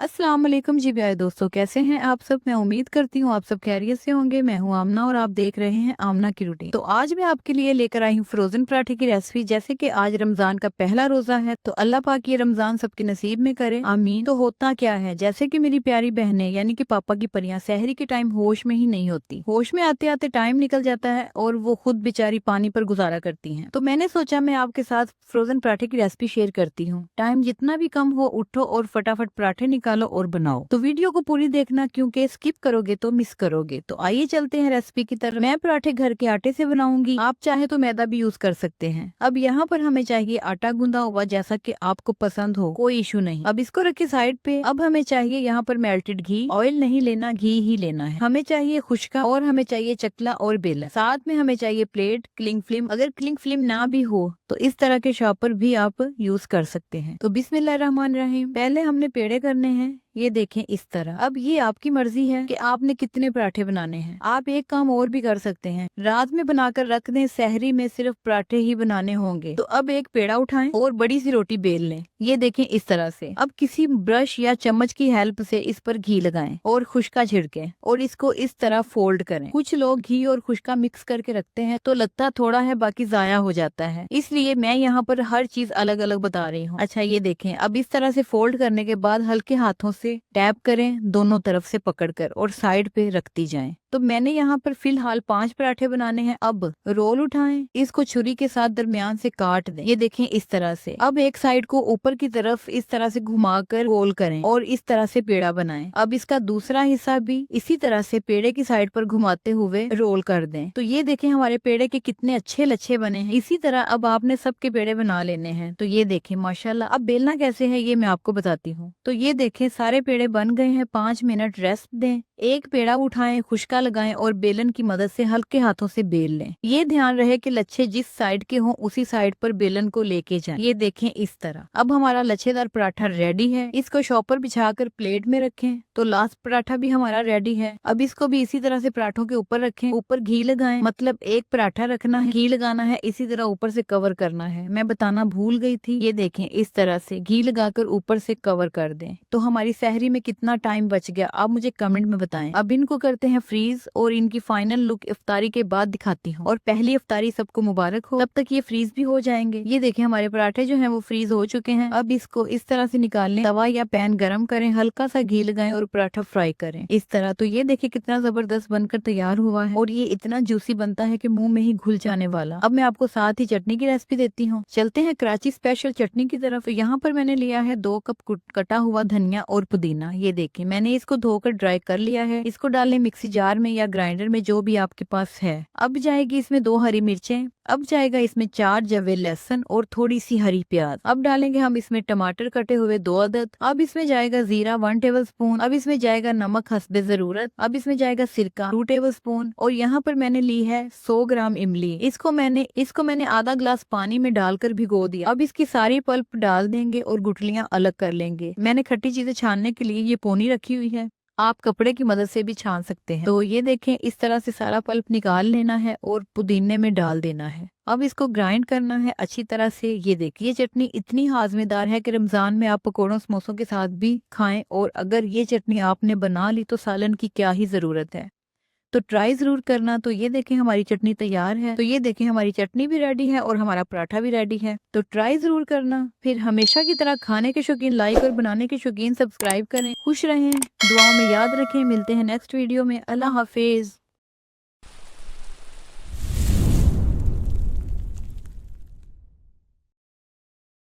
अस्सलाम वालेकुम जी प्यारे दोस्तों, कैसे हैं आप सब। मैं उम्मीद करती हूँ आप सब खैरियत से होंगे। मैं हूँ आमना और आप देख रहे हैं आमना की रूटीन। तो आज मैं आपके लिए लेकर आई हूँ फ्रोजन पराठे की रेसिपी। जैसे कि आज रमजान का पहला रोजा है, तो अल्लाह पाक ये रमजान सबके नसीब में करे, आमीन। तो होता क्या है, जैसे कि मेरी प्यारी बहनें यानी कि पापा की परियां सहरी के टाइम होश में ही नहीं होती, होश में आते आते टाइम निकल जाता है और वो खुद बेचारी पानी पर गुजारा करती हैं। तो मैंने सोचा मैं आपके साथ फ्रोजन पराठे की रेसिपी शेयर करती हूँ। टाइम जितना भी कम हो, उठो और फटाफट पराठे निकालो और बनाओ। तो वीडियो को पूरी देखना, क्योंकि स्किप करोगे तो मिस करोगे। तो आइए चलते हैं रेसिपी की तरफ। मैं पराठे घर के आटे से बनाऊंगी, आप चाहे तो मैदा भी यूज कर सकते हैं। अब यहाँ पर हमें चाहिए आटा गूंदा हुआ, जैसा कि आपको पसंद हो, कोई इशू नहीं। अब इसको रखे साइड पे। अब हमें चाहिए यहाँ पर मेल्टेड घी, ऑयल नहीं लेना, घी ही लेना है। हमें चाहिए खुशका और हमें चाहिए चकला और बेलन। साथ में हमें चाहिए प्लेट, क्लिंग फिल्म। अगर क्लिंग फिल्म ना भी हो तो इस तरह के शॉपर भी आप यूज कर सकते हैं। तो बिस्मिल्लाहिर्रहमानिर्रहीम। पहले हमने पेड़े करने हैं, ये देखें इस तरह। अब ये आपकी मर्जी है कि आपने कितने पराठे बनाने हैं। आप एक काम और भी कर सकते हैं, रात में बनाकर रख दें, सहरी में सिर्फ पराठे ही बनाने होंगे। तो अब एक पेड़ा उठाएं और बड़ी सी रोटी बेल लें, ये देखें इस तरह से। अब किसी ब्रश या चम्मच की हेल्प से इस पर घी लगाएं और खुशका छिड़कें और इसको इस तरह फोल्ड करें। कुछ लोग घी और खुशका मिक्स करके रखते हैं तो लगता थोड़ा है, बाकी जाया हो जाता है, इसलिए मैं यहाँ पर हर चीज अलग अलग बता रही हूँ। अच्छा ये देखें, अब इस तरह से फोल्ड करने के बाद हल्के हाथों से टैप करें, दोनों तरफ से पकड़कर, और साइड पे रखती जाएं। तो मैंने यहाँ पर फिलहाल 5 पराठे बनाने हैं। अब रोल उठाएं, इसको छुरी के साथ दरमियान से काट दें, ये देखें इस तरह से। अब एक साइड को ऊपर की तरफ इस तरह से घुमाकर गोल करें और इस तरह से पेड़ा बनाएं। अब इसका दूसरा हिस्सा भी इसी तरह से पेड़े की साइड पर घुमाते हुए रोल कर दें। तो ये देखें हमारे पेड़े के कितने अच्छे लच्छे बने हैं। इसी तरह अब आपने सबके पेड़े बना लेने हैं। तो ये देखें माशाल्लाह। अब बेलना कैसे है ये मैं आपको बताती हूँ। तो ये देखें सारे पेड़े बन गए हैं। 5 मिनट रेस्ट दें, एक पेड़ा उठाएं, खुशका लगाएं और बेलन की मदद से हल्के हाथों से बेल लें। ये ध्यान रहे कि लच्छे जिस साइड के हों उसी साइड पर बेलन को लेके जाएं, ये देखें इस तरह। अब हमारा लच्छेदार पराठा रेडी है। इसको शॉपर बिछाकर प्लेट में रखें। तो लास्ट पराठा भी हमारा रेडी है। अब इसको भी इसी तरह से पराठों के ऊपर रखें, ऊपर घी लगाएं, मतलब एक पराठा रखना है, घी लगाना है, इसी तरह ऊपर से कवर करना है। मैं बताना भूल गई थी, ये देखें इस तरह से घी लगाकर ऊपर से कवर कर दें। तो हमारी सहरी में कितना टाइम बच गया आप मुझे कमेंट में बताएं। अब इनको करते हैं फ्रीज और इनकी फाइनल लुक इफ्तारी के बाद दिखाती हूँ। और पहली इफ्तारी सबको मुबारक हो। तब तक ये फ्रीज भी हो जाएंगे। ये देखें हमारे पराठे जो हैं वो फ्रीज हो चुके हैं। अब इसको इस तरह से निकाल लें, तवा या पैन गरम करें, हल्का सा घी लगाएं और पराठा फ्राई करें इस तरह। तो ये देखिए कितना जबरदस्त बनकर तैयार हुआ है और ये इतना जूसी बनता है कि मुंह में ही घुल जाने वाला। अब मैं आपको साथ ही चटनी की रेसिपी देती हूँ। चलते हैं कराची स्पेशल चटनी की तरफ। तो यहाँ पर मैंने लिया है 2 कप कटा हुआ धनिया और पुदीना। ये देखिए मैंने इसको धोकर ड्राई कर लिया है। इसको डालें मिक्सी जार में या ग्राइंडर में, जो भी आपके पास है। अब जाएगी इसमें 2 हरी मिर्चें। अब जाएगा इसमें 4 जवे लहसुन और थोड़ी सी हरी प्याज। अब डालेंगे हम इसमें टमाटर कटे हुए 2 अदद। अब इसमें जाएगा जीरा 1 टेबल स्पून। अब इसमें जाएगा नमक हस्बे जरूरत। अब इसमें जाएगा सिरका 2 टेबल स्पून। और यहाँ पर मैंने ली है 100 ग्राम इमली। इसको मैंने आधा ग्लास पानी में डालकर भिगो दिया। अब इसकी सारी पल्प डाल देंगे और गुठलियां अलग कर लेंगे। मैंने खट्टी चीजें छानने के लिए ये पोनी रखी हुई है, आप कपड़े की मदद से भी छान सकते हैं। तो ये देखें इस तरह से सारा पल्प निकाल लेना है और पुदीने में डाल देना है। अब इसको ग्राइंड करना है अच्छी तरह से। ये देखिए चटनी इतनी हाजमेदार है कि रमजान में आप पकौड़ों समोसों के साथ भी खाएं। और अगर ये चटनी आपने बना ली तो सालन की क्या ही जरूरत है। तो ट्राई जरूर करना। तो ये देखें हमारी चटनी तैयार है। तो ये देखें हमारी चटनी भी रेडी है और हमारा पराठा भी रेडी है। तो ट्राई जरूर करना। फिर हमेशा की तरह खाने के शौकीन लाइक और बनाने के शौकीन सब्सक्राइब करें। खुश रहें, दुआओं में याद रखें। मिलते हैं नेक्स्ट वीडियो में। अल्लाह हाफिज।